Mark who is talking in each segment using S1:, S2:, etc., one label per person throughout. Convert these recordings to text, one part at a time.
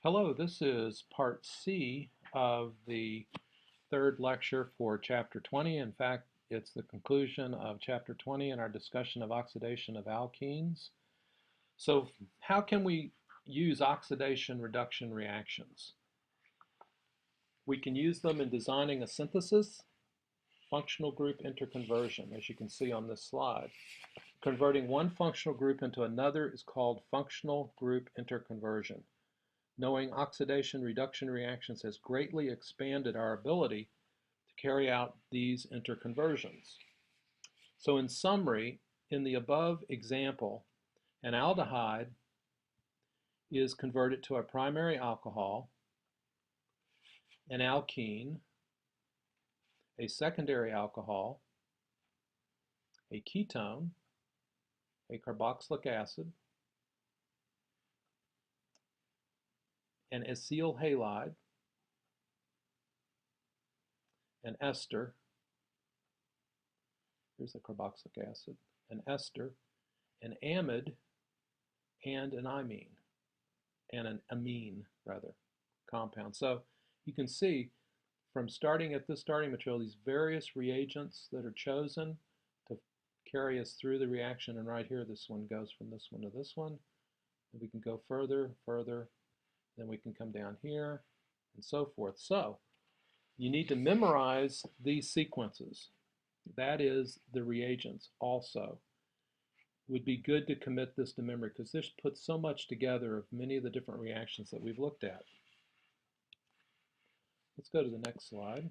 S1: Hello, this is part C of the third lecture for chapter 20. In fact, it's the conclusion of chapter 20 in our discussion of oxidation of alkenes. So how can we use oxidation reduction reactions? We can use them in designing a synthesis, functional group interconversion, as you can see on this slide. Converting one functional group into another is called functional group interconversion. Knowing oxidation reduction reactions has greatly expanded our ability to carry out these interconversions. So in summary, in the above example, an aldehyde is converted to a primary alcohol, an alkene, a secondary alcohol, a ketone, a carboxylic acid, an acyl halide, an ester, here's the carboxylic acid, an ester, an amide, and an imine, and an amine, rather, compound. So you can see from starting at this starting material, these various reagents that are chosen to carry us through the reaction, and right here, this one goes from this one to this one. And we can go further, then we can come down here, and so forth. So you need to memorize these sequences. That is the reagents also. It would be good to commit this to memory because this puts so much together of many of the different reactions that we've looked at. Let's go to the next slide.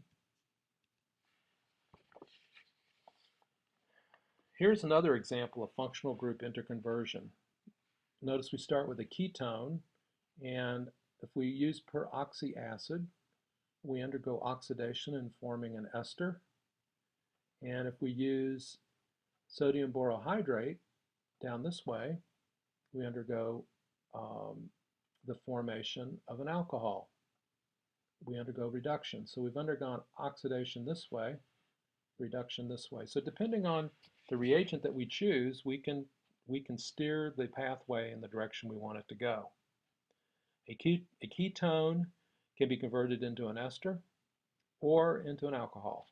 S1: Here's another example of functional group interconversion. Notice we start with a ketone, and if we use peroxy acid, we undergo oxidation in forming an ester. And if we use sodium borohydrate down this way, we undergo the formation of an alcohol. We undergo reduction. So we've undergone oxidation this way, reduction this way. So depending on the reagent that we choose, we can steer the pathway in the direction we want it to go. A ketone can be converted into an ester or into an alcohol.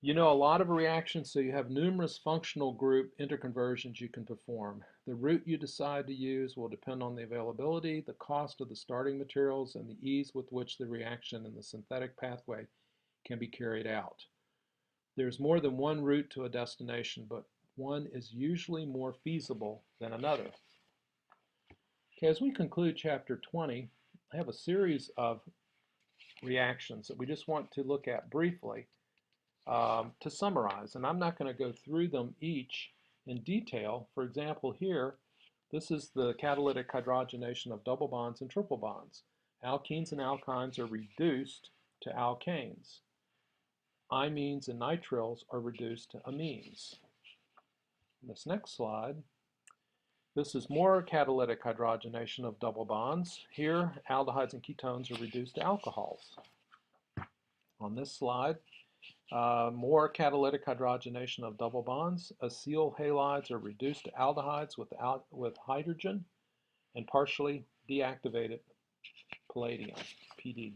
S1: You know a lot of reactions, so you have numerous functional group interconversions you can perform. The route you decide to use will depend on the availability, the cost of the starting materials, and the ease with which the reaction in the synthetic pathway can be carried out. There's more than one route to a destination, but one is usually more feasible than another. Okay, as we conclude chapter 20, I have a series of reactions that we just want to look at briefly to summarize, and I'm not going to go through them each in detail. For example, here, this is the catalytic hydrogenation of double bonds and triple bonds. Alkenes and alkynes are reduced to alkanes. Imines and nitriles are reduced to amines. This next slide, this is more catalytic hydrogenation of double bonds. Here, aldehydes and ketones are reduced to alcohols. On this slide, more catalytic hydrogenation of double bonds. Acyl halides are reduced to aldehydes with hydrogen and partially deactivated palladium, Pd.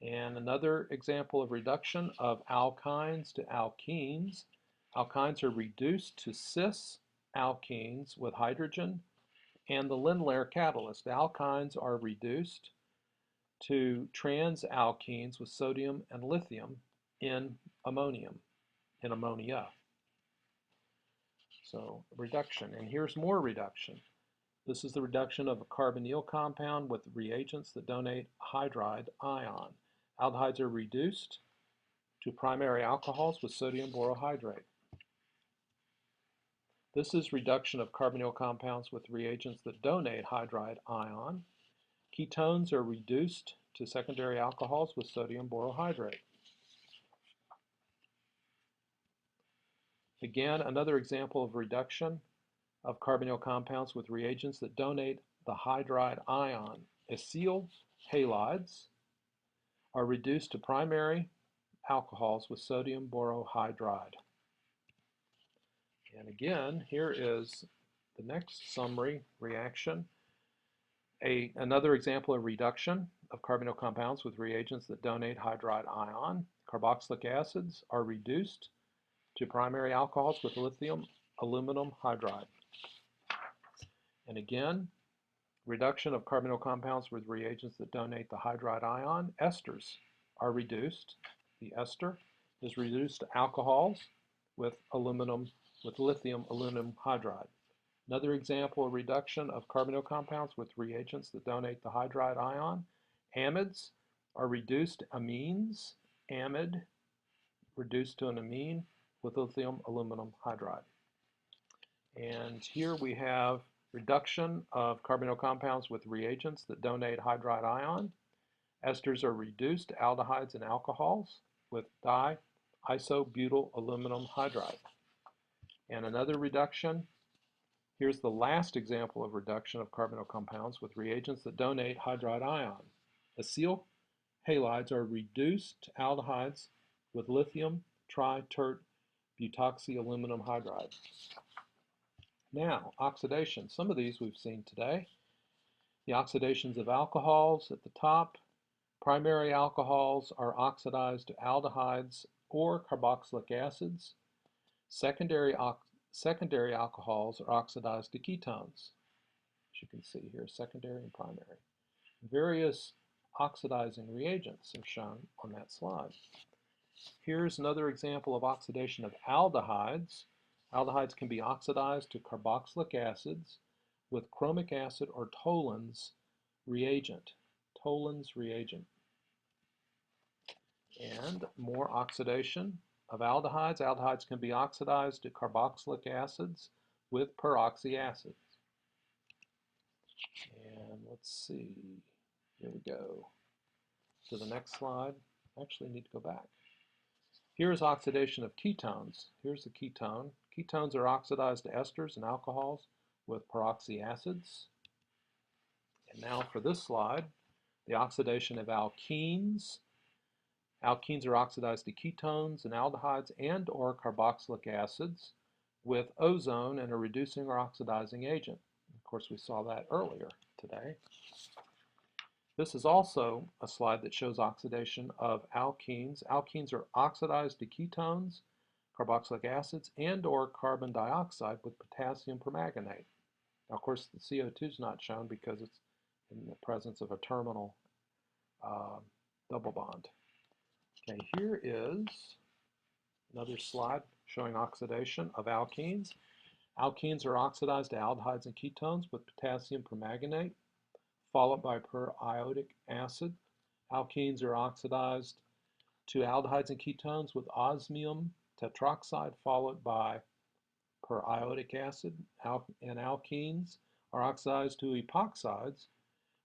S1: And another example of reduction of alkynes to alkenes. Alkynes are reduced to cis alkenes with hydrogen and the Lindlar catalyst. Alkynes are reduced to transalkenes with sodium and lithium in ammonia. So reduction, and here's more reduction. This is the reduction of a carbonyl compound with reagents that donate hydride ion. Aldehydes are reduced to primary alcohols with sodium borohydrate. This is reduction of carbonyl compounds with reagents that donate hydride ion. Ketones are reduced to secondary alcohols with sodium borohydrate. Again, another example of reduction of carbonyl compounds with reagents that donate the hydride ion. Acyl halides are reduced to primary alcohols with sodium borohydride. And again, here is the next summary reaction. Another example of reduction of carbonyl compounds with reagents that donate hydride ion. Carboxylic acids are reduced to primary alcohols with lithium aluminum hydride. And again, reduction of carbonyl compounds with reagents that donate the hydride ion. Esters are reduced. The ester is reduced to alcohols with lithium aluminum hydride. Another example of reduction of carbonyl compounds with reagents that donate the hydride ion. Amides are reduced to amines. Amide reduced to an amine with lithium aluminum hydride. And here we have reduction of carbonyl compounds with reagents that donate hydride ion. Esters are reduced to aldehydes and alcohols with diisobutyl aluminum hydride. And another reduction, here's the last example of reduction of carbonyl compounds with reagents that donate hydride ion. Acyl halides are reduced to aldehydes with lithium tritert butoxy aluminum hydride. Now, oxidation. Some of these we've seen today. The oxidations of alcohols at the top. Primary alcohols are oxidized to aldehydes or carboxylic acids. Secondary alcohols are oxidized to ketones, as you can see here, secondary and primary. Various oxidizing reagents are shown on that slide. Here's another example of oxidation of aldehydes. Aldehydes can be oxidized to carboxylic acids with chromic acid or Tollens reagent. And more oxidation of aldehydes. Aldehydes can be oxidized to carboxylic acids with peroxy acids. And let's see, here we go to the next slide. Actually, need to go back. Here's oxidation of ketones. Here's the ketone. Ketones are oxidized to esters and alcohols with peroxy acids. And now for this slide, the oxidation of alkenes. Alkenes are oxidized to ketones and aldehydes and or carboxylic acids with ozone and a reducing or oxidizing agent. Of course, we saw that earlier today. This is also a slide that shows oxidation of alkenes. Alkenes are oxidized to ketones, carboxylic acids, and or carbon dioxide with potassium permanganate. Now, of course, the CO2 is not shown because it's in the presence of a terminal double bond. Okay, here is another slide showing oxidation of alkenes. Alkenes are oxidized to aldehydes and ketones with potassium permanganate, followed by periodic acid. Alkenes are oxidized to aldehydes and ketones with osmium tetroxide, followed by periodic acid. And alkenes are oxidized to epoxides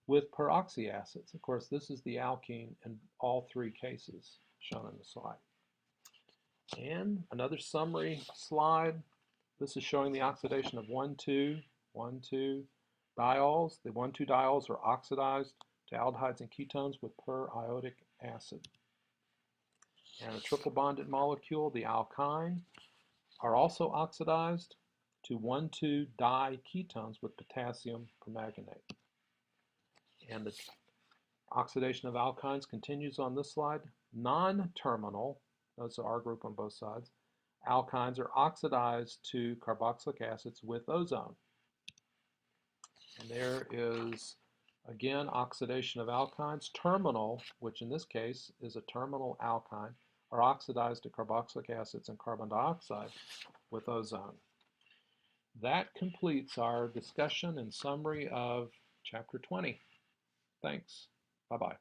S1: with peroxy acids. Of course, this is the alkene in all three cases shown in the slide. And another summary slide. This is showing the oxidation of 1,2 diols. The 1,2 diols are oxidized to aldehydes and ketones with periodic acid. And a triple bonded molecule, the alkyne, are also oxidized to 1,2 diketones with potassium permanganate. And the oxidation of alkynes continues on this slide. Non-terminal, that's the R group on both sides, alkynes are oxidized to carboxylic acids with ozone. And there is, again, oxidation of alkynes. Terminal, which in this case is a terminal alkyne, are oxidized to carboxylic acids and carbon dioxide with ozone. That completes our discussion and summary of Chapter 20. Thanks. Bye-bye.